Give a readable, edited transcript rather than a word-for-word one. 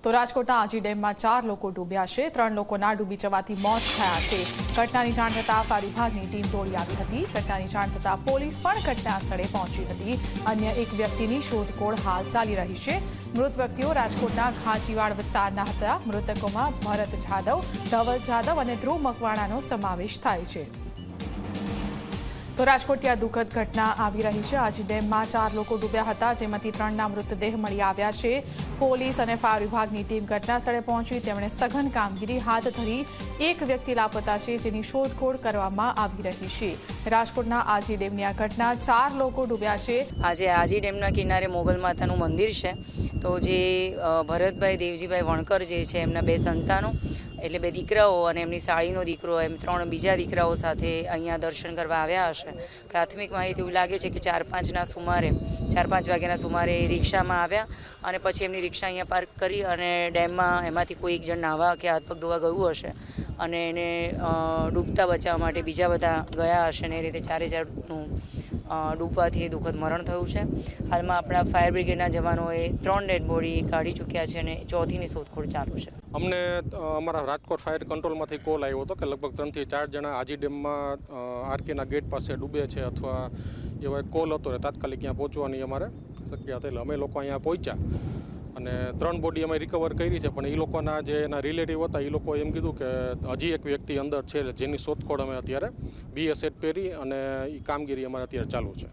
તો રાજકોટના આજી ડેમમાં 4 લોકો ડૂબ્યા છે. 3 લોકોના ડૂબી જવાથી મોત થયા છે. ઘટનાની જાણ થતાં ફાયર વિભાગની ટીમ દોડી આવી હતી. ઘટનાની જાણ થતાં પોલીસ પણ ઘટના સ્થળે પહોંચી હતી. અન્ય એક વ્યક્તિની શોધખોળ હાલ ચાલી રહી છે. મૃત વ્યક્તિઓ રાજકોટના ઘાંચીવાડ વિસ્તારના હતા. મૃતકોમાં ભરત જાદવ, ધવલ જાદવ અને ધ્રુવ મકવાણાનો સમાવેશ થાય છે. તો રાજકોટથી આ દુઃખદ ઘટના આવી રહી છે. આજી ડેમમાં 4 લોકો ડૂબ્યા હતા, જેમાંથી 3ના મૃતદેહ મળી આવ્યા છે. પોલીસ અને ફાયર વિભાગની ટીમ ઘટના સ્થળે પહોંચી તેમણે સઘન કામગીરી હાથ ધરી. એક વ્યક્તિ લાપતા છે, જેની શોધખોળ કરવામાં આવી રહી છે. રાજકોટના આજી ડેમની આ ઘટના 4 લોકો ડૂબ્યા છે. આજે આજી ડેમના કિનારે મોગલ માતાનું મંદિર છે. તો જે ભરતભાઈ દેવજીભાઈ વણકર જે છે, એમના 2 સંતાનો એટલે 2 દીકરાઓ અને એમની સાળીનો દીકરો એમ 3 બીજા દીકરાઓ સાથે અહીંયા દર્શન કરવા આવ્યા હશે. પ્રાથમિક માહિતી એવું લાગે છે કે 4-5 વાગ્યાના સુમારે રિક્ષામાં આવ્યા અને પછી એમની રિક્ષા અહીંયા પાર્ક કરી અને ડેમમાં એમાંથી કોઈ એક જણ નાહવા કે હાથ પગ ધોવા ગયું હશે અને એને ડૂબતા બચાવવા માટે બીજા બધા ગયા હશે ને એ રીતે 4 ડૂબવાથી દુઃખદ મરણ થયું છે. હાલમાં આપણા ફાયર બ્રિગેડના જવાનોએ 3 ડેડ બોડી કાઢી ચૂક્યા છે અને 4થીની શોધખોળ ચાલુ છે. અમને અમારા રાજકોટ ફાયર કંટ્રોલમાંથી કોલ આવ્યો હતો કે લગભગ 3થી 4 જણા આજી ડેમમાં આરકેના ગેટ પાસે ડૂબે છે અથવા એવો કોલ હતો ને તાત્કાલિક ત્યાં પહોંચવાની અમારે શક્ય હતી. એટલે અમે લોકો અહીંયા પહોંચ્યા અને 3 બોડી અમે રિકવર કરી છે. પણ એ લોકોના જે એના રિલેટિવ હતા એ લોકોએ એમ કીધું કે હજી એક વ્યક્તિ અંદર છે, જેની શોધખોળ અમે અત્યારે BS પહેરી અને એ કામગીરી અમારે અત્યારે ચાલુ છે.